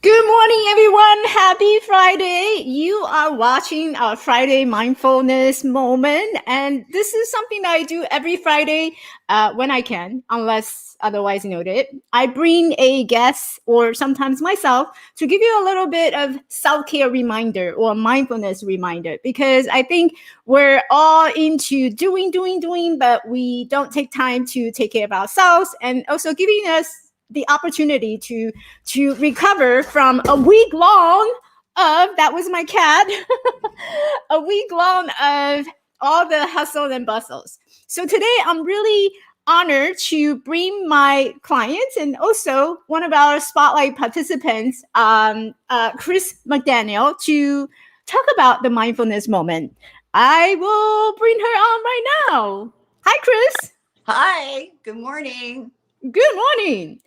Good morning, everyone. Happy Friday. You are watching our Friday mindfulness moment. And this is something that I do every Friday when I can, unless otherwise noted. I bring a guest or sometimes myself to give you a little bit of self care reminder or mindfulness reminder because I think we're all into doing, but we don't take time to take care of ourselves and also giving us the opportunity to recover from a week long of that was my cat a week long of all the hustle and bustles. So today I'm really honored to bring my clients and also one of our spotlight participants, Chris McDaniel, to talk about the mindfulness moment. I will bring her on right now. Hi, Chris. Hi, good morning. Good morning.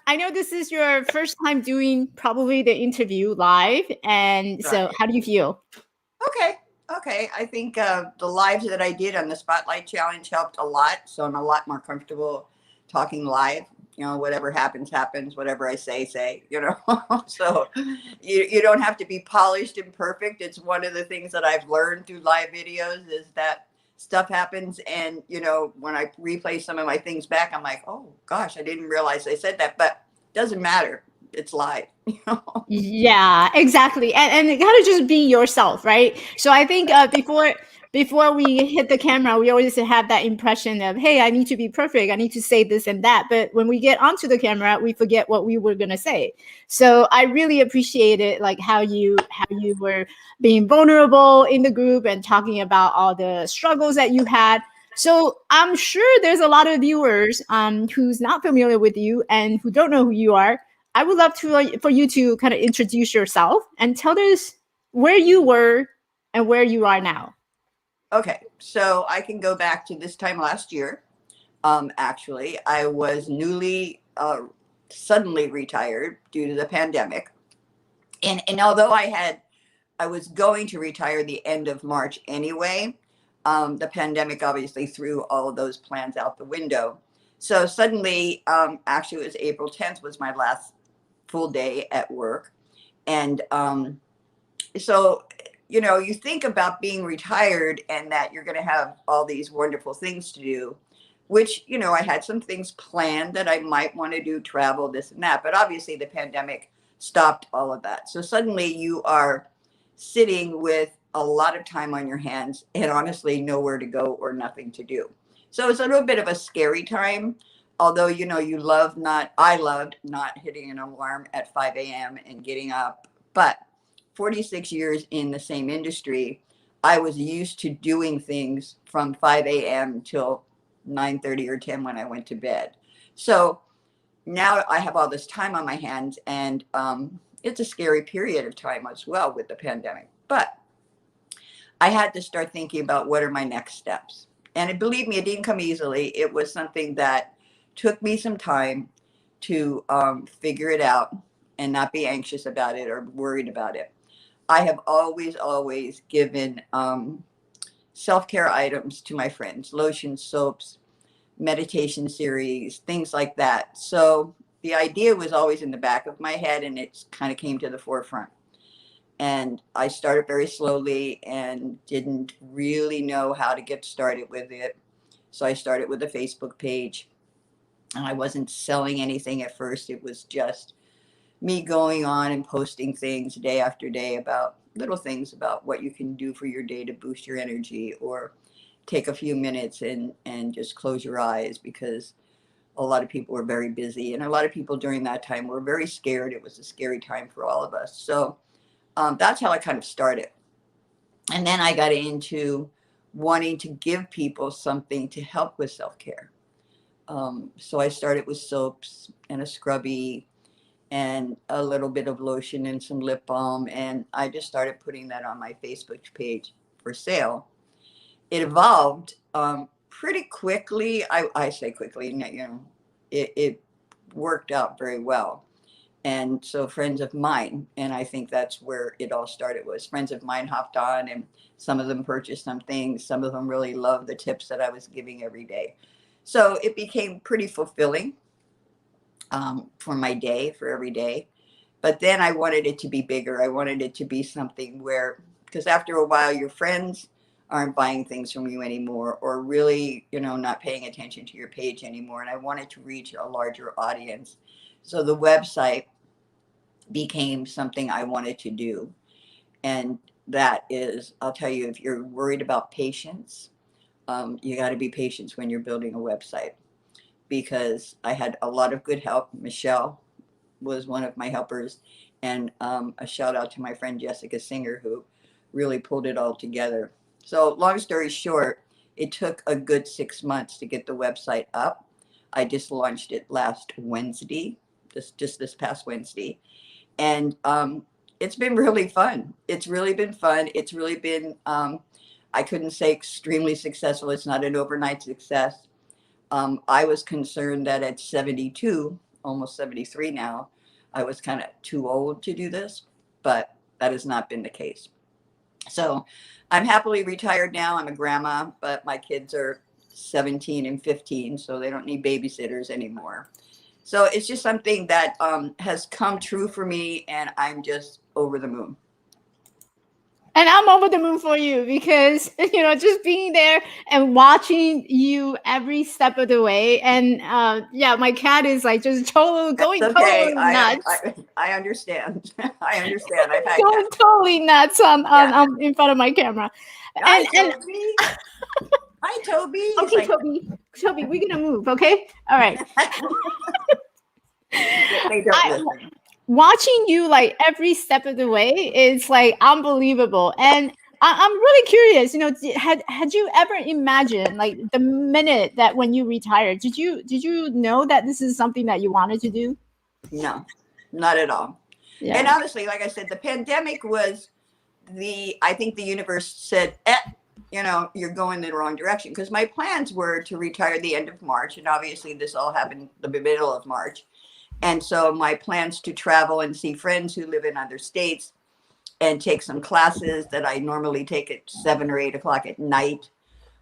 I know this is your first time doing probably the interview live, and so Right. how do you feel? Okay. Okay. I think the lives that I did on the Spotlight Challenge helped a lot. So I'm a lot more comfortable talking live. Whatever happens, happens. Whatever I say. So you don't have to be polished and perfect. It's one of the things that I've learned through live videos is that stuff happens. And when I replay some of my things back, I'm like, oh gosh, I didn't realize I said that. But it doesn't matter. It's live. Yeah, exactly. And it gotta just be yourself, right? So I think before we hit the camera, we always have that impression of, hey, I need to be perfect. I need to say this and that. But when we get onto the camera, we forget what we were gonna say. So I really appreciated like how you were being vulnerable in the group and talking about all the struggles that you had. So I'm sure there's a lot of viewers who's not familiar with you and who don't know who you are. I would love to for you to kind of introduce yourself and tell us where you were and where you are now. Okay, so I can go back to this time last year. Actually, I was newly, suddenly retired due to the pandemic, and although I was going to retire the end of March anyway. The pandemic obviously threw all of those plans out the window. So suddenly, actually, it was April 10th was my last full day at work, and so you think about being retired and that you're going to have all these wonderful things to do, which, I had some things planned that I might want to do, travel, this and that. But obviously, the pandemic stopped all of that. So suddenly you are sitting with a lot of time on your hands and honestly nowhere to go or nothing to do. So it's a little bit of a scary time. Although, I loved not hitting an alarm at 5 a.m. and getting up. But 46 years in the same industry, I was used to doing things from 5 a.m. till 9:30 or 10 when I went to bed. So now I have all this time on my hands, and it's a scary period of time as well with the pandemic. But I had to start thinking about what are my next steps. And believe me, it didn't come easily. It was something that took me some time to figure it out and not be anxious about it or worried about it. I have always given self care items to my friends, lotions, soaps, meditation series, things like that. So the idea was always in the back of my head and it kind of came to the forefront. And I started very slowly and didn't really know how to get started with it. So I started with a Facebook page and I wasn't selling anything at first. It was just me going on and posting things day after day about little things about what you can do for your day to boost your energy or take a few minutes and just close your eyes because a lot of people were very busy and a lot of people during that time were very scared. It was a scary time for all of us. So that's how I kind of started. And then I got into wanting to give people something to help with self-care. So I started with soaps and a scrubby and a little bit of lotion and some lip balm. And I just started putting that on my Facebook page for sale. It evolved pretty quickly. I say quickly, it worked out very well. And so friends of mine, and I think that's where it all started, was friends of mine hopped on and some of them purchased some things. Some of them really loved the tips that I was giving every day. So it became pretty fulfilling. for my day, for every day. But then I wanted it to be bigger. I wanted it to be something where, because after a while, your friends aren't buying things from you anymore, or really, not paying attention to your page anymore. And I wanted to reach a larger audience. So the website became something I wanted to do. And that is, I'll tell you, if you're worried about patience, you got to be patient when you're building a website, because I had a lot of good help. Michelle was one of my helpers, and a shout out to my friend Jessica Singer, who really pulled it all together. So long story short, it took a good 6 months to get the website up. I just launched it last Wednesday, just this past Wednesday, and it's been really fun. It's really been fun. It's really been, I couldn't say extremely successful. It's not an overnight success. I was concerned that at 72, almost 73 now, I was kind of too old to do this, but that has not been the case. So I'm happily retired now. I'm a grandma, but my kids are 17 and 15, so they don't need babysitters anymore. So it's just something that has come true for me, and I'm just over the moon. And I'm over the moon for you because, just being there and watching you every step of the way. And yeah, my cat is like just going That's okay. totally nuts. I understand. I understand. I've had Going cats. totally nuts Yeah. on in front of my camera. Hi, And Toby. Hi, Toby. He's okay, like, Toby, we're gonna move, okay? All right. they don't I listen. Watching you like every step of the way is like unbelievable. And I'm really curious, had you ever imagined like the minute that when you retired, did you know that this is something that you wanted to do? No, not at all. And Yeah. honestly, like I said, the pandemic was I think the universe said, you're going the wrong direction. Because my plans were to retire the end of March. And obviously, this all happened the middle of March. And so my plans to travel and see friends who live in other states and take some classes that I normally take at 7 or 8 o'clock at night,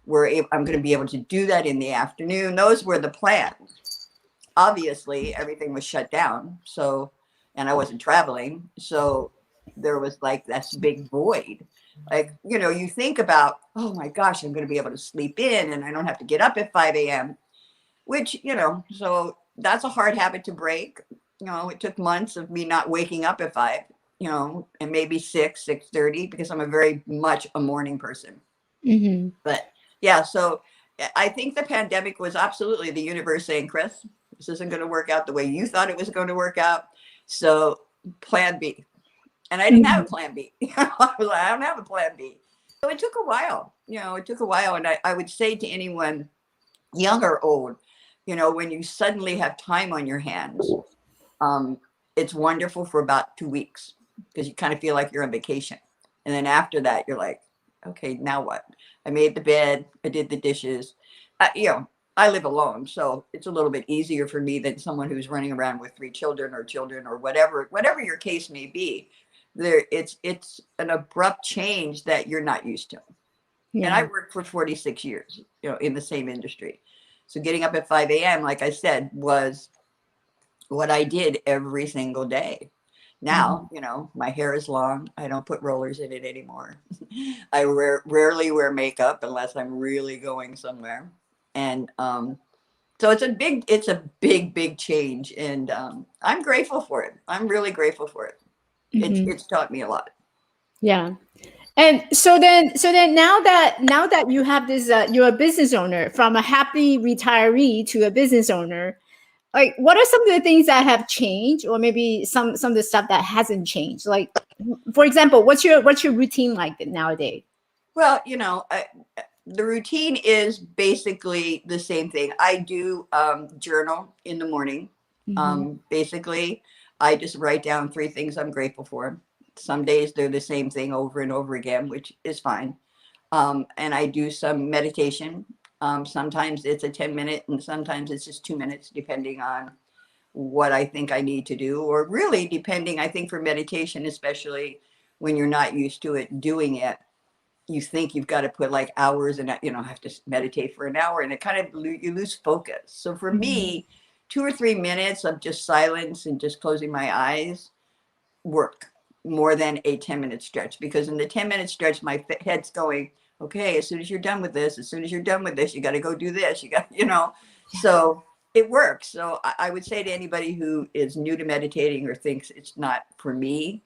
I'm going to be able to do that in the afternoon. Those were the plans. Obviously, everything was shut down. So, and I wasn't traveling. So there was like this big void. Like, you think about, oh my gosh, I'm going to be able to sleep in and I don't have to get up at 5 a.m., which, so that's a hard habit to break. It took months of me not waking up at 5, and maybe 6:30, because I'm a very much a morning person. Hmm. But yeah, so I think the pandemic was absolutely the universe saying, Chris, this isn't going to work out the way you thought it was going to work out. So plan B. And I didn't have a plan B. I was like, I don't have a plan B. So it took a while. It took a while. And I would say to anyone, young or old, when you suddenly have time on your hands, it's wonderful for about 2 weeks, because you kind of feel like you're on vacation. And then after that, you're like, okay, now what? I made the bed, I did the dishes. I live alone, so it's a little bit easier for me than someone who's running around with 3 children or whatever your case may be. It's an abrupt change that you're not used to. And I Yeah. worked for 46 years, in the same industry. So getting up at 5 a.m., like I said, was what I did every single day. Now, my hair is long. I don't put rollers in it anymore. I rarely wear makeup unless I'm really going somewhere. And so it's a big change. And I'm grateful for it. I'm really grateful for it. Hmm. It's taught me a lot. Yeah. And so then now that you have this, you're a business owner, from a happy retiree to a business owner. Like, what are some of the things that have changed, or maybe some of the stuff that hasn't changed? Like, for example, what's your routine like nowadays? Well, the routine is basically the same thing. I do journal in the morning. Hmm. Basically, I just write down 3 things I'm grateful for. Some days they're the same thing over and over again, which is fine. And I do some meditation. Sometimes it's a 10-minute, and sometimes it's just 2 minutes, depending on what I think I need to do, or really depending, I think, for meditation, especially when you're not used to it, doing it, you think you've got to put like hours and have to meditate for an hour, and it kind of you lose focus. So for Hmm. me 2 or 3 minutes of just silence and just closing my eyes work more than a 10-minute stretch, because in the 10-minute stretch, my head's going, okay, as soon as you're done with this, you got to go do this. You got, so it works. So I would say to anybody who is new to meditating or thinks it's not for me,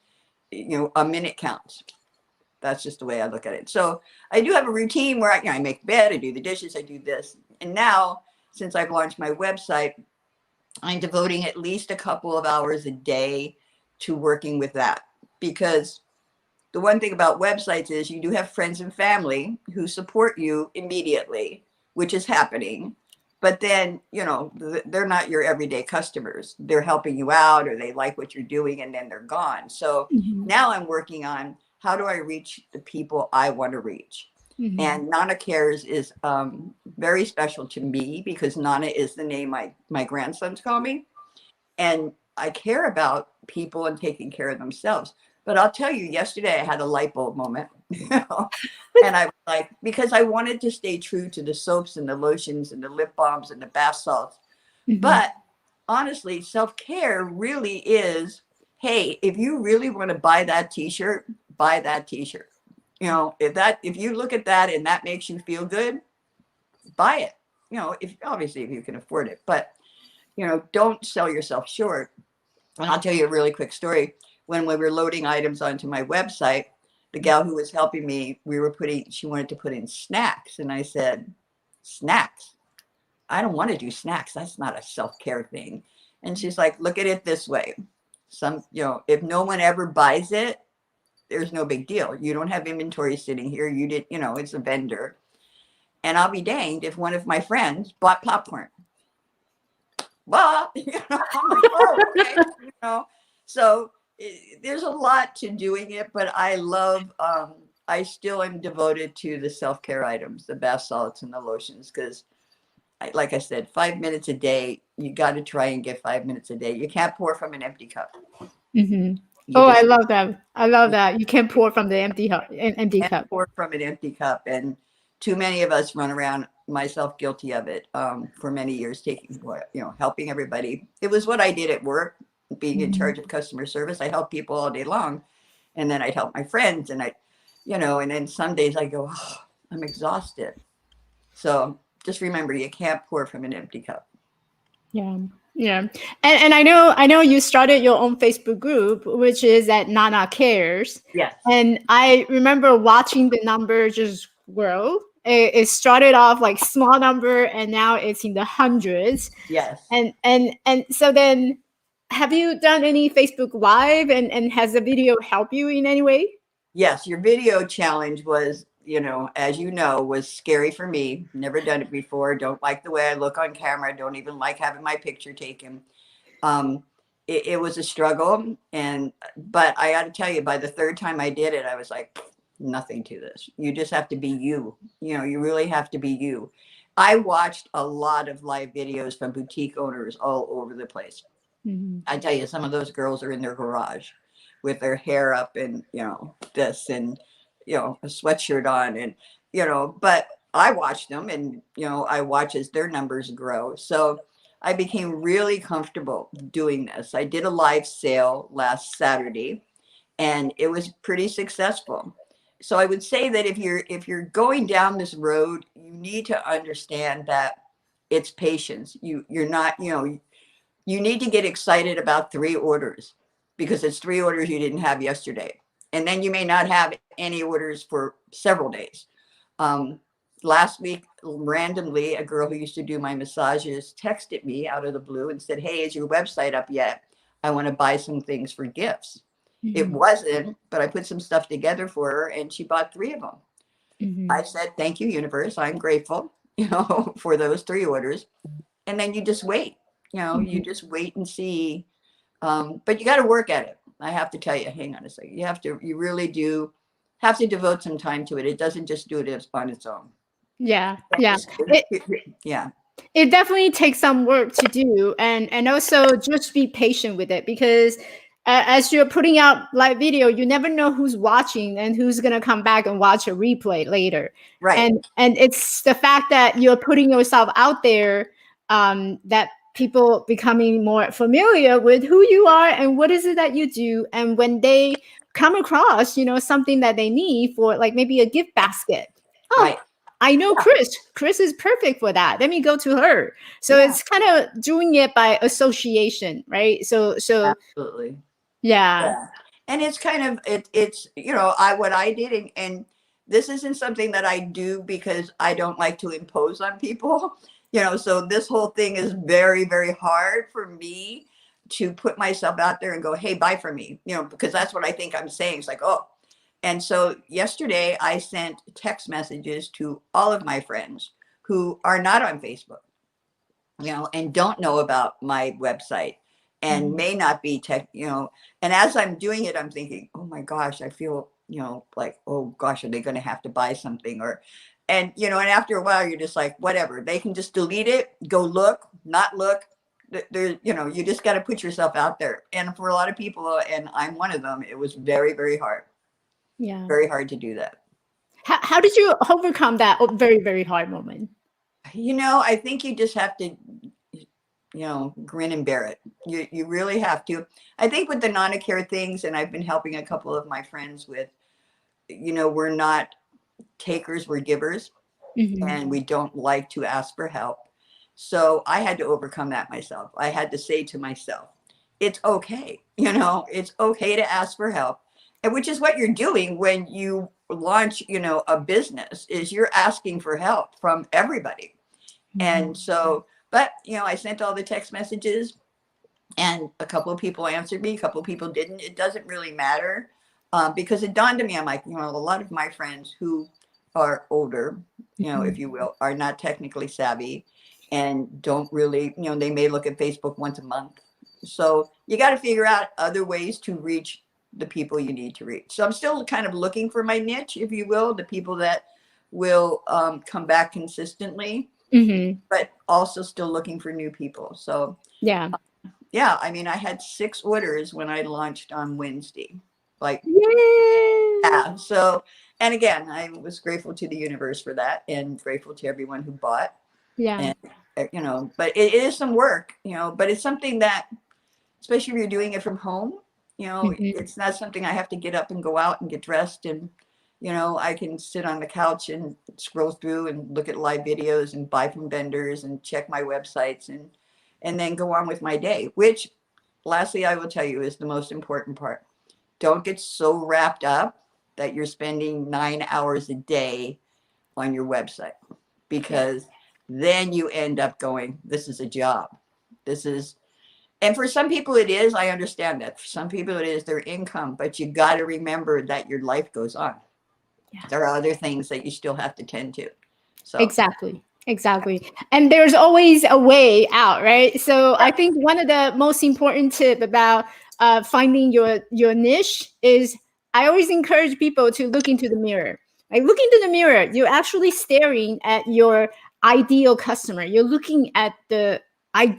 a minute counts. That's just the way I look at it. So I do have a routine where I make bed, I do the dishes, I do this. And now, since I've launched my website, I'm devoting at least a couple of hours a day to working with that. Because the one thing about websites is you do have friends and family who support you immediately, which is happening. But then, they're not your everyday customers. They're helping you out, or they like what you're doing, and then they're gone. So now I'm working on, how do I reach the people I want to reach? And Nana Cares is very special to me, because Nana is the name my grandsons call me. And I care about people and taking care of themselves. But I'll tell you, yesterday I had a light bulb moment, and I was like, because I wanted to stay true to the soaps and the lotions and the lip balms and the bath salts. But honestly, self-care really is, hey, if you really want to buy that t-shirt, buy that t-shirt. If you look at that and that makes you feel good, buy it. If you can afford it, but don't sell yourself short. And I'll tell you a really quick story. When we were loading items onto my website, the gal who was helping me, she wanted to put in snacks. And I said, snacks? I don't want to do snacks. That's not a self-care thing. And she's like, look at it this way. If no one ever buys it, there's no big deal. You don't have inventory sitting here. It's a vendor. And I'll be danged if one of my friends bought popcorn. Well, I'm like, oh, okay. So there's a lot to doing it, but I still am devoted to the self-care items, the bath salts and the lotions, because like I said, 5 minutes a day, you got to try and get 5 minutes a day. You can't pour from an empty cup. I love that. I love that. You can't pour from the empty cup. Pour from an empty cup. And too many of us run around, myself guilty of it, for many years, helping everybody. It was what I did at work, being in charge of customer service. I helped people all day long, and then I'd help my friends, and and then some days I go, oh, I'm exhausted. So just remember, you can't pour from an empty cup. Yeah. And I know you started your own Facebook group, which is at Nana Cares. Yes. And I remember watching the number just grow. It started off like small number, and now it's in the hundreds. Yes. And so then, have you done any Facebook Live, and has the video help you in any way? Yes, your video challenge was, as was scary for me. Never done it before. Don't like the way I look on camera. Don't even like having my picture taken. It was a struggle, but I got to tell you, by the third time I did it, I was like, nothing to this. You just have to be you. You really have to be you. I watched a lot of live videos from boutique owners all over the place. I tell you, some of those girls are in their garage with their hair up and, this and, a sweatshirt on and, but I watched them and, I watch as their numbers grow. So I became really comfortable doing this. I did a live sale last Saturday, and it was pretty successful. So I would say that if you're going down this road, you need to understand that it's patience. You're not, you need to get excited about 3 orders, because it's 3 orders you didn't have yesterday. And then you may not have any orders for several days. Last week, randomly, a girl who used to do my massages texted me out of the blue and said, hey, is your website up yet? I want to buy some things for gifts. It wasn't, but I put some stuff together for her, and she bought 3 of them. I said, thank you, universe. I'm grateful, for those 3 orders. And then you just wait, you just wait and see. But you got to work at it. I have to tell you, hang on a second. You really do have to devote some time to it. It doesn't just do it on its own. Yeah. Yeah. It definitely takes some work to do, and also just be patient with it, because as you're putting out live video, you never know who's watching and who's going to come back and watch a replay later. Right. And it's the fact that you're putting yourself out there, that people becoming more familiar with who you are and what is it that you do. And when they come across, something that they need for like maybe a gift basket. Oh, Right. I know Yeah. Chris. Chris is perfect for that. Let me go to her. So Yeah. it's kind of doing it by association, right? So Absolutely. yeah. Yeah. And it's kind of it's I what I did, and this isn't something that I do because I don't like to impose on people. So this whole thing is very, very hard for me to put myself out there and go, hey, buy from me, because that's what I think I'm saying. It's like, oh. And so yesterday I sent text messages to all of my friends who are not on Facebook, and don't know about my website and Mhm. may not be and as I'm doing it, I'm thinking, oh my gosh, I feel, like, oh gosh, are they going to have to buy something? And after a while, you're just like, whatever, they can just delete it, go look, not look. There, you just got to put yourself out there. And for a lot of people, and I'm one of them, it was very, Yeah. very hard to do that. How did you overcome that very, very hard moment? I think you just have to grin and bear it. You really have to. I think with the non-care things, and I've been helping a couple of my friends with, we're not takers, we're givers, Hmm. and we don't like to ask for help. So I had to overcome that myself. I had to say to myself, it's okay. It's okay to ask for help. And which is what you're doing when you launch, a business, is you're asking for help from everybody. And Hmm. so, but I sent all the text messages, and a couple of people answered me, a couple of people didn't. It doesn't really matter, because it dawned on me, I'm like, a lot of my friends who are older, if you will, are not technically savvy and don't really, they may look at Facebook once a month. So you got to figure out other ways to reach the people you need to reach. So I'm still kind of looking for my niche, if you will, the people that will come back consistently, Hmm. but also still looking for new people. So Yeah. yeah, I mean, I had 6 orders when I launched on Wednesday. Like, Yay! yeah. So, and again, I was grateful to the universe for that, and grateful to everyone who bought. Yeah. And, but it is some work, but it's something that, especially if you're doing it from home, Hmm. it's not something I have to get up and go out and get dressed. And, I can sit on the couch and scroll through and look at live videos and buy from vendors and check my websites, and then go on with my day, which, lastly, I will tell you, is the most important part. Don't get so wrapped up that you're spending 9 hours a day on your website, Yeah. because then you end up going, this is a job. This is, and for some people it is, I understand that. For some people it is their income, but you got to remember that your life goes on. Yeah. There are other things that you still have to tend to. So, Exactly. Exactly. And there's always a way out, right? So I think one of the most important tip about finding your niche is I always encourage people to look into the mirror. Like look into the mirror, you're actually staring at your ideal customer. You're looking at the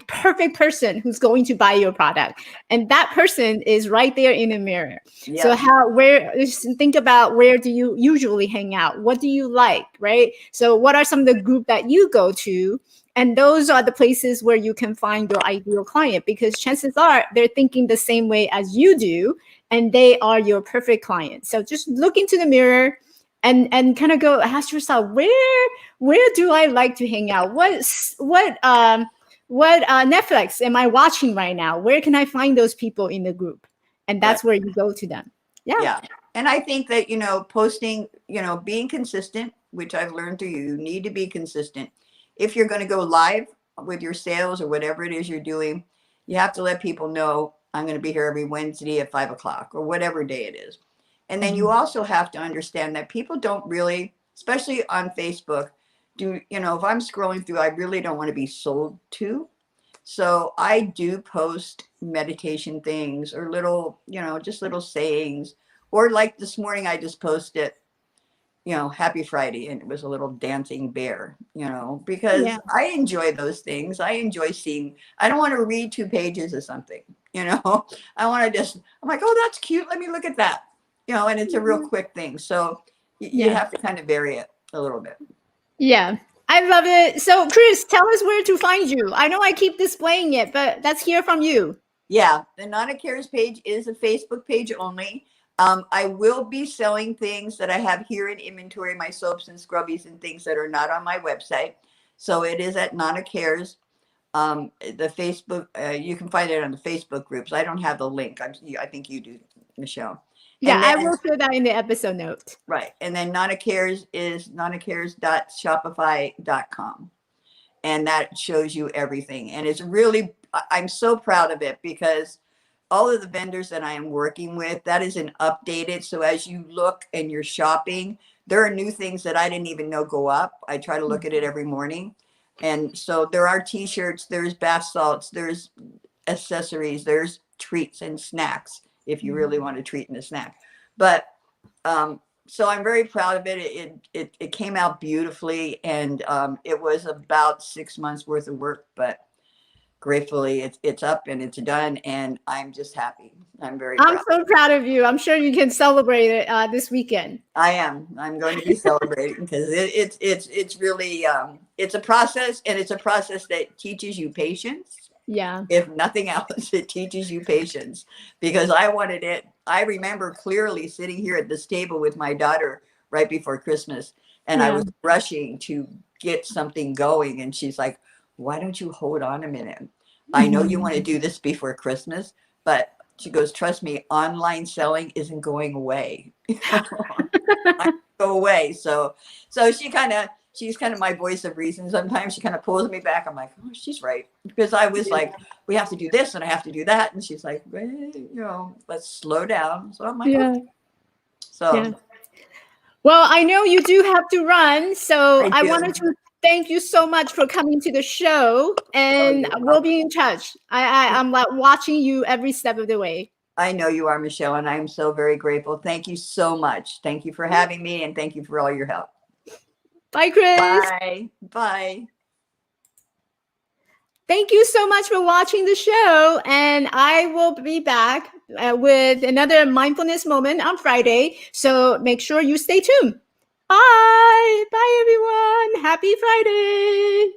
perfect person who's going to buy your product, and that person is right there in the mirror. So yes, how where just think about where do you usually hang out? What do you like, right? So what are some of the group that you go to? And those are the places where you can find your ideal client because chances are they're thinking the same way as you do and they are your perfect client. So just look into the mirror and kind of go ask yourself where do I like to hang out? What Netflix am I watching right now? Where can I find those people in the group? And right. that's where you go to them. Yeah. Yeah. And I think that, posting, being consistent, which I've learned through you need to be consistent. If you're going to go live with your sales or whatever it is you're doing, you have to let people know I'm going to be here every Wednesday at 5 o'clock or whatever day it is. And then you Mhm. also have to understand that people don't really, especially on Facebook, if I'm scrolling through, I really don't want to be sold to. So I do post meditation things or little, just little sayings. Or like this morning, I just posted, happy Friday. And it was a little dancing bear, Yeah. because I enjoy those things. I enjoy seeing, I don't want to read 2 pages of something, I want to just, I'm like, oh, that's cute. Let me look at that, and it's a real Mhm. quick thing. So you Yeah. have to kind of vary it a little bit. Yeah. I love it. So, Chris, tell us where to find you. I know I keep displaying it, but let's hear from you. Yeah, the Nana Cares page is a Facebook page only. I will be selling things that I have here in inventory, my soaps and scrubbies and things that are not on my website. So it is at Nana Cares. The Facebook, you can find it on the Facebook groups. I don't have the link. I think you do, Michelle. Yeah, And I then, will share that in the episode note. right. And then Nana Cares is nanacares.shopify.com. And that shows you everything. And it's really, I'm so proud of it because all of the vendors that I am working with, that isn't updated. So as you look and you're shopping, there are new things that I didn't even know go up. I try to look at it every morning. And so there are t-shirts, there's bath salts, there's accessories, there's treats and snacks if you really want a treat and a snack. But so I'm very proud of it. It came out beautifully, and it was about 6 months worth of work, but gratefully it's up and it's done, and I'm just happy. I'm very I'm proud. so proud of you. I'm sure you can celebrate it this weekend. I am. I'm going to be celebrating because it's really it's a process, and it's a process that teaches you patience. Yeah. If nothing else, it teaches you patience because I wanted it. I remember clearly sitting here at this table with my daughter right before Christmas, and I was rushing to get something going. And she's like, "Why don't you hold on a minute? I know you want to do this before Christmas, but," she goes, "trust me, online selling isn't going away." I go away. So she's kind of my voice of reason. Sometimes she kind of pulls me back. I'm like, oh, she's right. Because I was like, we have to do this and I have to do that. And she's like, well, let's slow down. So I'm like, Yeah. okay. So Yeah. Well, I know you do have to run. So I do. wanted to thank you so much for coming to the show. And you're we'll be in touch. I'm like watching you every step of the way. I know you are, Michelle, and I'm so very grateful. Thank you so much. Thank you for having me, and thank you for all your help. Bye, Chris. Bye. Bye. Thank you so much for watching the show. And I will be back with another mindfulness moment on Friday. So make sure you stay tuned. Bye. Bye, everyone. Happy Friday.